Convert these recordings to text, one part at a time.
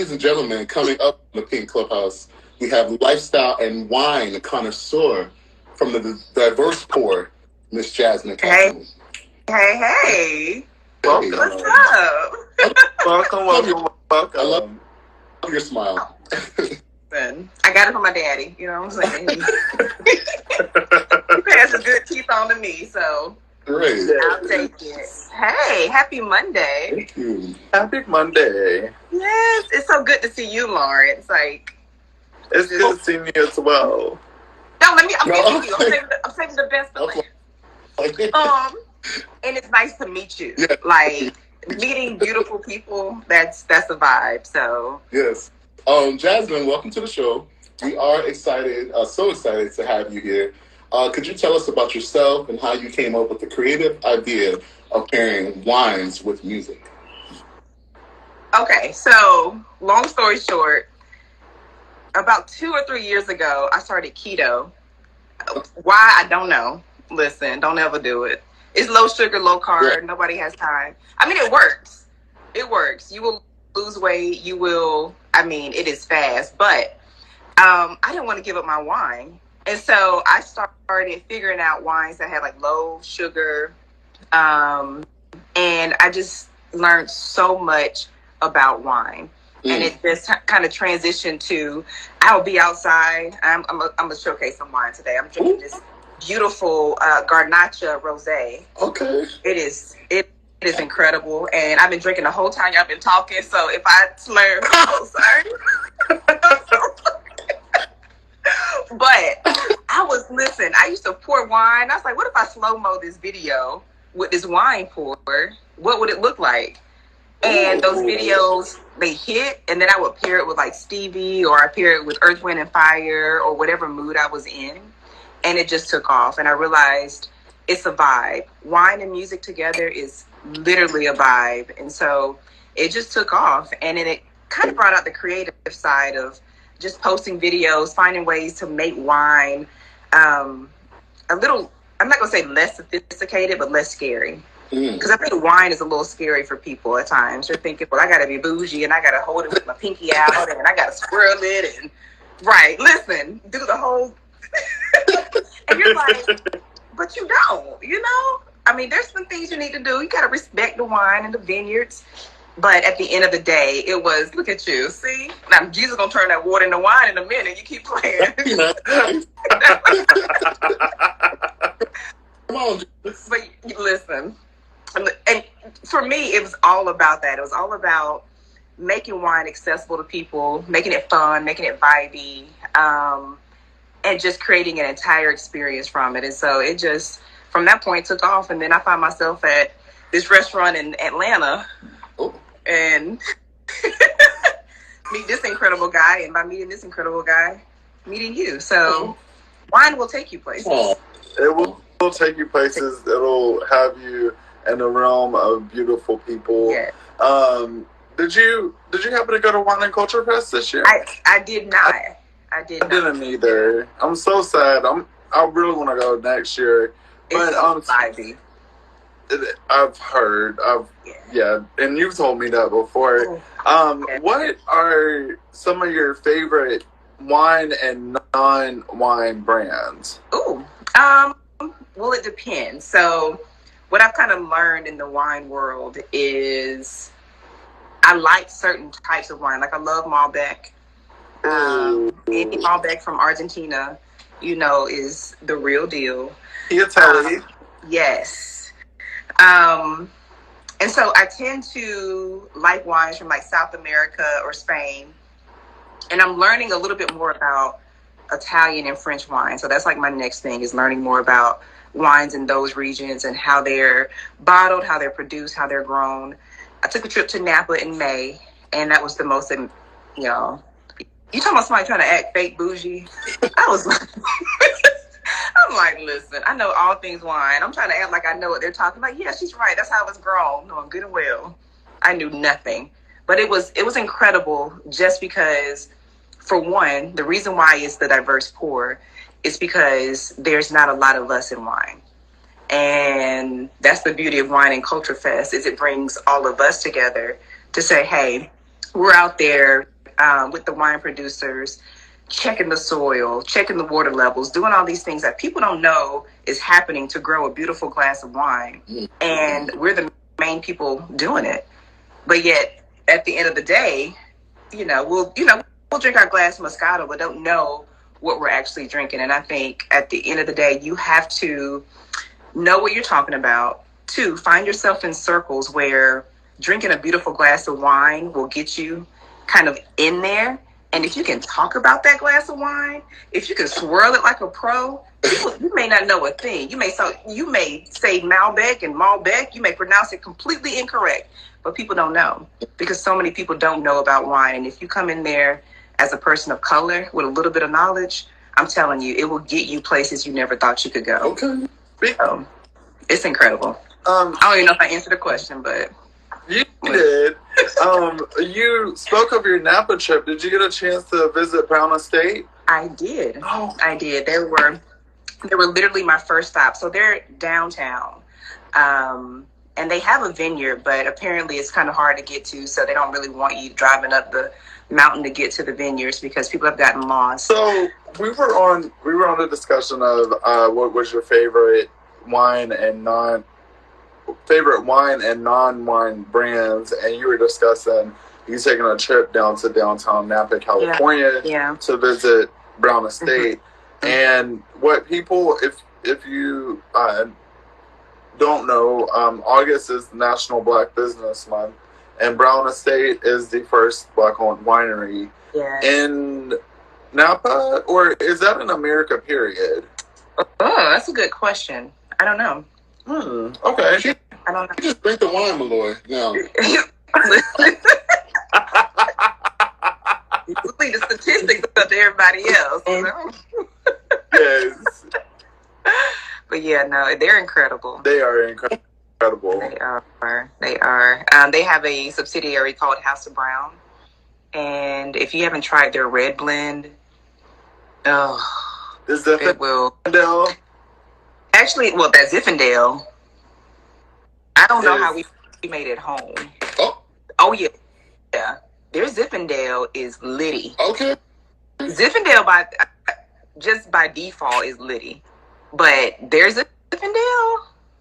ladies and gentlemen, coming up in the Pink Clubhouse, we have lifestyle and wine connoisseur from the diverse pour, Miss Jasmine Calhoun. Hey. Welcome. What's up? Welcome. I love your smile. I got it from my daddy. You know what I'm saying? He passes good teeth on to me, so Great. I'll take it. Hey, happy Monday. Thank you. Happy Monday. Yes, it's so good to see you, Lawrence. It's good seeing you as well. I'm saving the best for last. And it's nice to meet you. Yeah. Meeting beautiful people, that's a vibe. So yes. Jasmine, welcome to the show. We are excited, so excited to have you here. Could you tell us about yourself and how you came up with the creative idea of pairing wines with music? Okay, so long story short, about 2 or 3 years ago, I started keto. Why? I don't know. Listen, don't ever do it. It's low sugar, low carb. Yeah. Nobody has time. I mean, it works. It works. You will lose weight. You will. I mean, it is fast. But I didn't want to give up my wine. And so I started figuring out wines that had low sugar. And I just learned so much about wine. And it just kind of transitioned to, I'll be outside. I'm going to showcase some wine today. I'm drinking this beautiful Garnacha Rosé. Okay. It is incredible. And I've been drinking the whole time y'all been talking. So if I slur, I'm so sorry. But I used to pour wine. I was like, what if I slow-mo this video with this wine pour? What would it look like? And those videos, they hit, and then I would pair it with Stevie, or I pair it with Earth, Wind, and Fire, or whatever mood I was in. And it just took off. And I realized it's a vibe. Wine and music together is literally a vibe. And so it just took off. And then it kind of brought out the creative side of just posting videos, finding ways to make wine a little, I'm not going to say less sophisticated, but less scary. Because I think wine is a little scary for people at times. They're thinking, well, I got to be bougie, and I got to hold it with my pinky out, and I got to swirl it, and listen, do the whole. And you're like, but you don't, I mean, there's some things you need to do. You got to respect the wine and the vineyards. But at the end of the day, it was, look at you, see? Now, Jesus going to turn that water into wine in a minute. You keep playing. Come on. But listen. And for me, it was all about that. It was all about making wine accessible to people, making it fun, making it vibey, and just creating an entire experience from it. And so it just, from that point, took off. And then I found myself at this restaurant in Atlanta and meet this incredible guy. And by meeting this incredible guy, meeting you. So wine will take you places. It will take you places. It'll have you in the realm of beautiful people. Yeah. Did you happen to go to Wine and Culture Fest this year? I did not. I didn't either. I'm so sad. I really want to go next year. But I've heard. And you've told me that before. What are some of your favorite wine and non-wine brands? Well, it depends. So what I've kind of learned in the wine world is I like certain types of wine. I love Malbec. Any Malbec from Argentina, is the real deal. Italy. Yes. And so I tend to like wines from South America or Spain. And I'm learning a little bit more about Italian and French wine. So that's my next thing, is learning more about wines in those regions and how they're bottled, how they're produced, how they're grown. I took a trip to Napa in May, and that was the most, you talking about somebody trying to act fake bougie. I was I'm like, listen, I know all things wine. I'm trying to act like I know what they're talking about. Yeah, she's right. That's how it was grown. No, good and well. I knew nothing. But it was incredible just because, for one, the reason why it's the diverse pour is because there's not a lot of us in wine. And that's the beauty of Wine and Culture Fest, is it brings all of us together to say, hey, we're out there with the wine producers, checking the soil, checking the water levels, doing all these things that people don't know is happening to grow a beautiful glass of wine. And we're the main people doing it. But yet, at the end of the day, we'll drink our glass of Moscato, but don't know what we're actually drinking. And I think at the end of the day, you have to know what you're talking about. 2, find yourself in circles where drinking a beautiful glass of wine will get you kind of in there. And if you can talk about that glass of wine, if you can swirl it like a pro, you may not know a thing. You may say Malbec and Malbec. You may pronounce it completely incorrect, but people don't know because so many people don't know about wine. And if you come in there as a person of color with a little bit of knowledge, I'm telling you, it will get you places you never thought you could go. Okay. So, it's incredible. I don't even know if I answered the question, but... You did. You spoke of your Napa trip. Did you get a chance to visit Brown Estate? I did. Oh, I did. They were literally my first stop. So they're downtown, and they have a vineyard, but apparently it's kind of hard to get to. So they don't really want you driving up the mountain to get to the vineyards because people have gotten lost. So we were on a discussion of what was your favorite wine and non-wine brands, and you were discussing you taking a trip down to downtown Napa, California, to visit Brown Estate. And what people, if you don't know, August is National Black Business Month, and Brown Estate is the first Black-owned winery in Napa, or is that in America? Period. Oh, that's a good question. I don't know. Okay. I don't know. You just drink the wine, Malloy. No. Leave the statistics up to everybody else. Yes. But yeah, no, they're incredible. They are incredible. They are. They have a subsidiary called House of Brown. And if you haven't tried their red blend, is that it will. Zinfandel? Actually, well, that Zinfandel, I don't know how we made it home. Oh yeah. Yeah. Their Zinfandel is litty. Okay. Zinfandel just by default is litty. But there's a Zinfandel.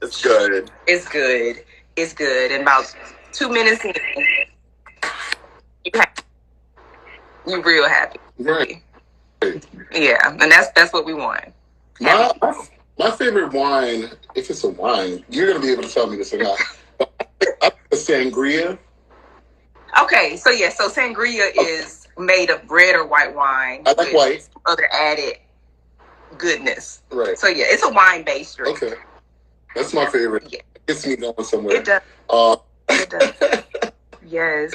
It's good. It's good. It's good. And about 2 minutes in, you're real happy. Right. Yeah, and that's what we want. My favorite wine, if it's a wine, you're going to be able to tell me this or not. But I think the sangria. Okay, so sangria is made of red or white wine. I like white. Other added goodness. Right. So yeah, it's a wine-based drink. Okay. That's my favorite. Yeah. It gets me going somewhere. It does. It does. Yes.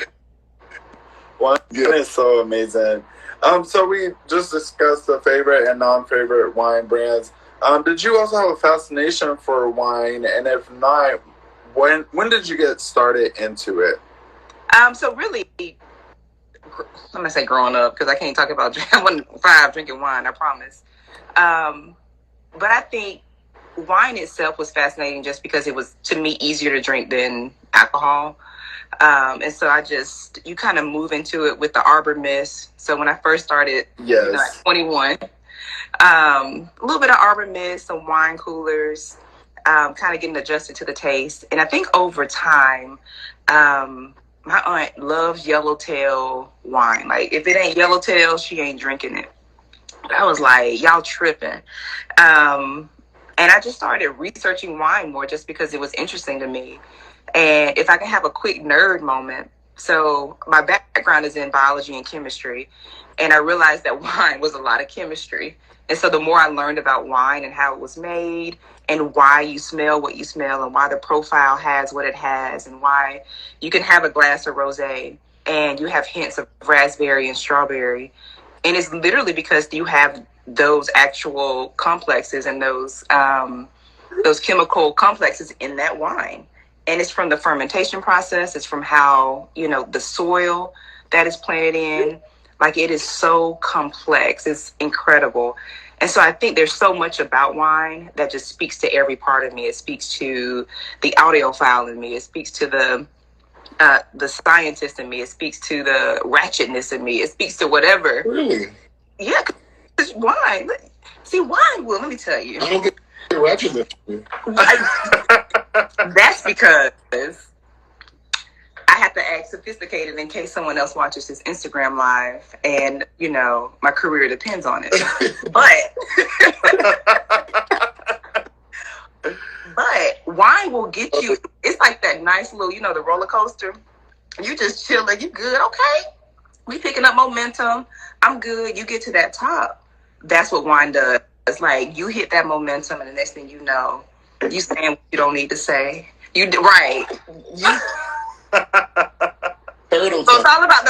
Wine is so amazing. So we just discussed the favorite and non-favorite wine brands. Did you also have a fascination for wine? And if not, when did you get started into it? So really, I'm gonna say growing up because I can't talk about I wasn't 5 drinking wine. I promise. But I think wine itself was fascinating just because it was, to me, easier to drink than alcohol. And so you kind of move into it with the Arbor Mist. So when I first started, at 21, a little bit of Arbor Mist, some wine coolers, kind of getting adjusted to the taste. And I think over time, my aunt loves Yellowtail wine. Like, if it ain't Yellowtail, she ain't drinking it. I was like, y'all tripping. And I just started researching wine more just because it was interesting to me. And if I can have a quick nerd moment. So my background is in biology and chemistry. And I realized that wine was a lot of chemistry. And so the more I learned about wine and how it was made and why you smell what you smell and why the profile has what it has and why you can have a glass of rosé and you have hints of raspberry and strawberry. And it's literally because you have those actual complexes and those chemical complexes in that wine. And it's from the fermentation process. It's from how, the soil that is planted in. Like, it is so complex. It's incredible. And so I think there's so much about wine that just speaks to every part of me. It speaks to the audiophile in me. It speaks to the the scientist in me. It speaks to the ratchetness in me. It speaks to whatever. Really? Yeah, because wine. See, wine will, let me tell you. I don't get ratchetness. That's because I have to act sophisticated in case someone else watches this Instagram live and, you know, my career depends on it. But wine will get you, it's like that nice little, you know, the roller coaster. You just chilling, you good, okay. We picking up momentum. I'm good. You get to that top. That's what wine does. It's like you hit that momentum and the next thing you know, you saying what you don't need to say. Right. So it's all about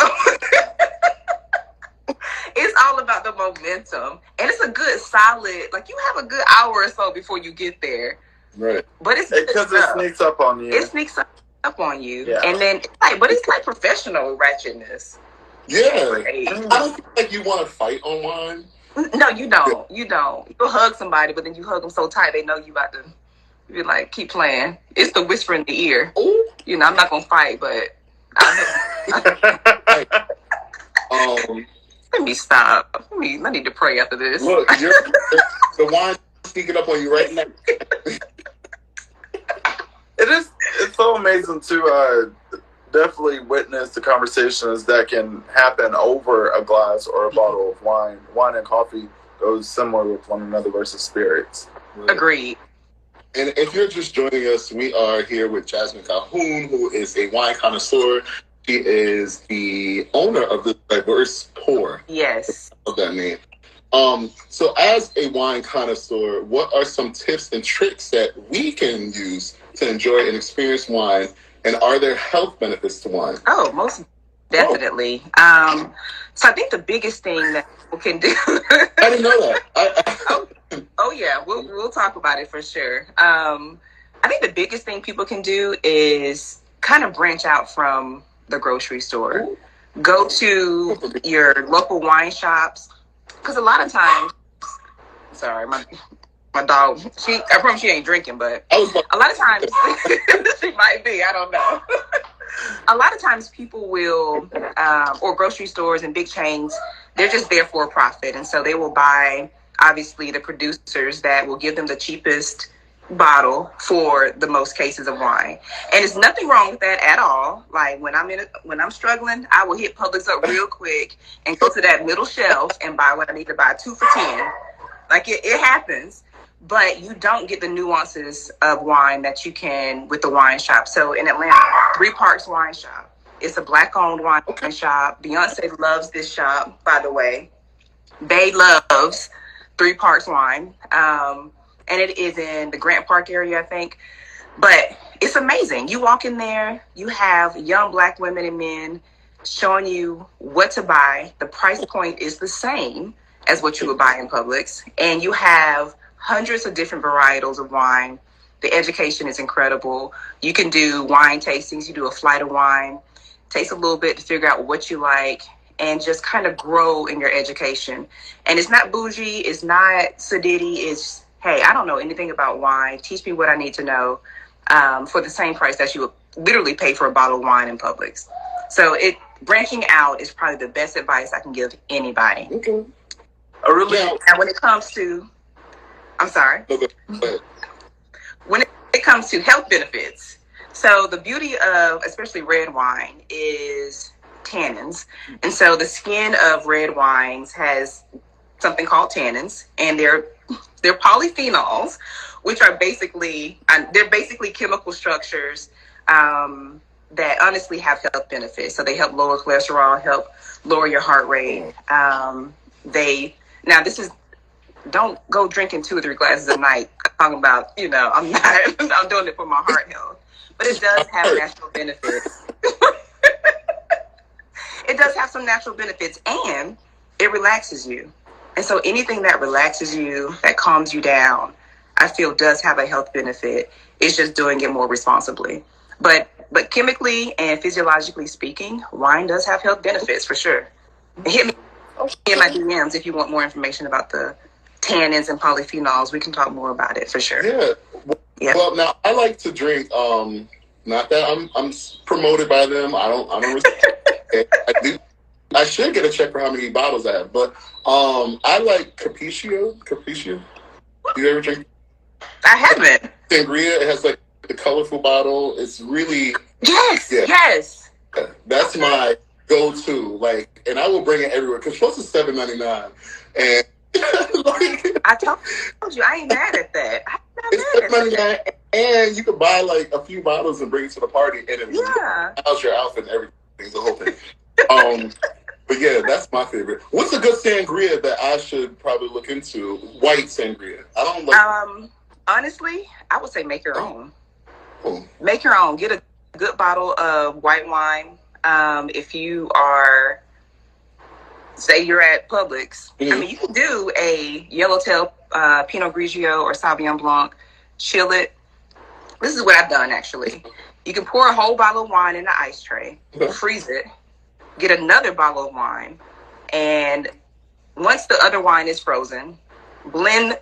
it's all about the momentum. And it's a good solid, like you have a good hour or so before you get there. Right. But it's because it sneaks up on you. It sneaks up on you. Yeah. And then it's like professional ratchetness. Yeah. Right. I don't feel like you want to fight on wine. No, you don't. You don't. You'll hug somebody, but then you hug them so tight they know you about to be like, keep playing. It's the whisper in the ear. Ooh. You know, I'm not gonna fight, but let me stop. I need to pray after this. Look, the wine sneaking up on you right now. It's so amazing to definitely witness the conversations that can happen over a glass or a bottle of wine. Wine and coffee goes similar with one another versus spirits. Right. Agreed. And if you're just joining us, we are here with Jasmine Calhoun, who is a wine connoisseur. She is the owner of the Diverse Pour. Yes. I love that name. So as a wine connoisseur, what are some tips and tricks that we can use to enjoy and experience wine? And are there health benefits to wine? Oh, most definitely. So I think the biggest thing that people can do. I didn't know that. Oh yeah, we'll talk about it for sure. I think the biggest thing people can do is kind of branch out from the grocery store. Ooh. Go to your local wine shops, because a lot of times, sorry, my dog, I promise she ain't drinking, but a lot of times she might be, I don't know. A lot of times people will, or grocery stores and big chains, they're just there for a profit. And so they will buy, obviously, the producers that will give them the cheapest bottle for the most cases of wine. And there's nothing wrong with that at all. Like when I'm struggling, I will hit Publix up real quick and go to that middle shelf and buy what I need to buy, 2 for $10. Like it happens. But you don't get the nuances of wine that you can with the wine shop. So in Atlanta, 3 Parks Wine Shop. It's a Black-owned wine shop. Beyonce loves this shop, by the way. Bae loves 3 Parks Wine. And it is in the Grant Park area, I think. But it's amazing. You walk in there, you have young Black women and men showing you what to buy. The price point is the same as what you would buy in Publix. And you have hundreds of different varietals of wine. The education is incredible. You can do wine tastings. You do a flight of wine. Taste a little bit to figure out what you like and just kind of grow in your education. And it's not bougie. It's not sedity. It's, hey, I don't know anything about wine. Teach me what I need to know for the same price that you would literally pay for a bottle of wine in Publix. So branching out is probably the best advice I can give anybody. Okay. Now, when it comes to, I'm sorry. When it comes to health benefits, so the beauty of especially red wine is tannins. And so the skin of red wines has something called tannins, and they're polyphenols, which are basically chemical structures that honestly have health benefits. So they help lower cholesterol, help lower your heart rate. Don't go drinking 2 or 3 glasses a night. I'm talking about, I'm doing it for my heart health. But it does have natural benefits. It does have some natural benefits, and it relaxes you. And so anything that relaxes you, that calms you down, I feel does have a health benefit. It's just doing it more responsibly. But chemically and physiologically speaking, wine does have health benefits for sure. Hit me in my DMs if you want more information about the tannins and polyphenols. We can talk more about it for sure. Yeah. Well, now I like to drink Not that I'm promoted by them. I don't respect it. I should get a check for how many bottles I have. But I like Capriccio. Do you ever drink? I haven't. Sangria. It has like the colorful bottle. It's really yes. That's my go-to. Like, and I will bring it everywhere because plus it's $7.99, and like, I told you I ain't mad at that. It's $7.99, and you can buy like a few bottles and bring it to the party, and it how's your outfit and everything, the whole thing. But yeah, that's my favorite. What's a good sangria that I should probably look into? White sangria. I don't like. Honestly, I would say make your own. Oh. Make your own. Get a good bottle of white wine. If you are, say you're at Publix, I mean, you can do a Yellowtail Pinot Grigio or Sauvignon Blanc, chill it. This is what I've done, actually. You can pour a whole bottle of wine in an ice tray, freeze it, get another bottle of wine, and once the other wine is frozen, blend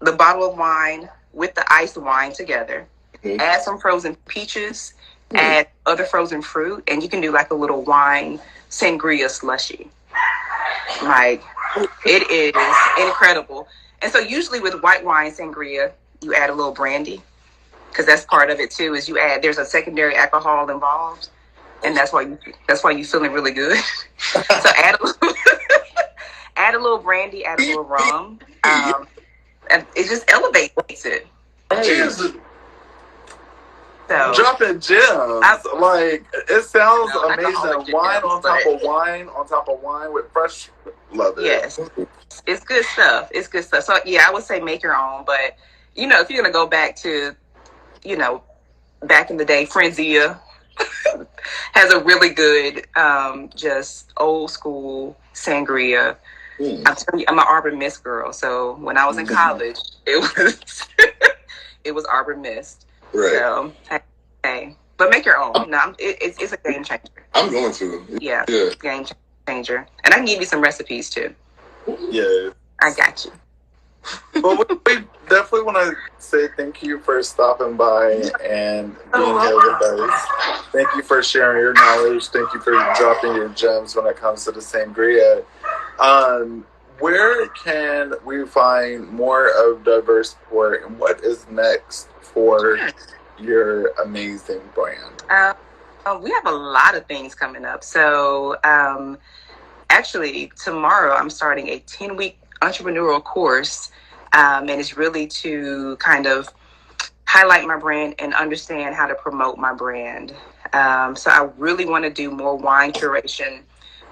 the bottle of wine with the iced wine together, add some frozen peaches, add other frozen fruit, and you can do like a little wine sangria slushy. Like, it is incredible. And so usually with white wine sangria, you add a little brandy, because that's part of it too, is there's a secondary alcohol involved, and that's why you're feeling really good. So add a little brandy, add a little rum, and it just elevates it. So, dropping gems. Like, it sounds amazing. Wine on top of wine on top of wine with fresh. Love it. Yes. It's good stuff. So yeah, I would say make your own. But if you're gonna go back to, back in the day, Frenzia has a really good, just old school sangria. I'm telling you, I'm an Arbor Mist girl. So when I was in college, it was Arbor Mist. Right. So, hey, but make your own. No, it's a game changer. I'm going to. Yeah. Game changer. And I can give you some recipes too. Yeah. I got you. Well, we definitely want to say thank you for stopping by and being here with us. Thank you for sharing your knowledge. Thank you for dropping your gems when it comes to the sangria. Where can we find more of Diverse Pour, and what is next for your amazing brand? We have a lot of things coming up. So actually tomorrow I'm starting a 10-week entrepreneurial course, and it's really to kind of highlight my brand and understand how to promote my brand. So I really want to do more wine curation,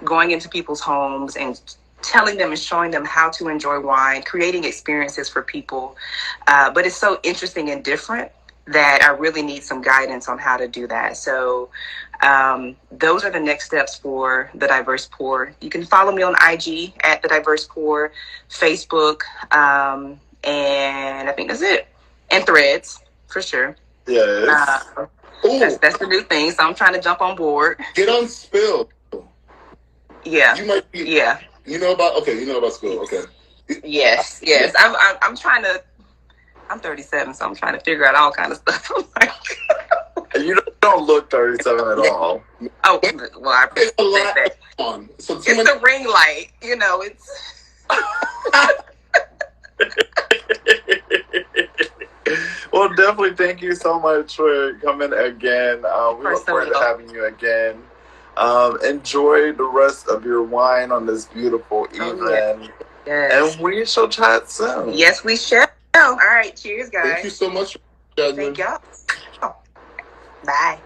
going into people's homes and telling them and showing them how to enjoy wine, creating experiences for people. But it's so interesting and different that I really need some guidance on how to do that. So those are the next steps for The Diverse Pour. You can follow me on IG at The Diverse Pour, Facebook, and I think that's it. And Threads, for sure. Yes. That's the new thing, so I'm trying to jump on board. Get on Spill. Yeah. You might be. Yeah. You know about Spill. Okay. Yes. I'm trying to. I'm 37, so I'm trying to figure out all kind of stuff. You don't look 37 at all. Oh, well, I appreciate that. So it's the ring light, it's. Well, definitely thank you so much for coming again. We look forward to having you again. Enjoy the rest of your wine on this beautiful evening. Yes. And we shall chat soon. Yes, we shall. All right. Cheers, guys. Thank you so much, Jasmine. Thank y'all. Bye.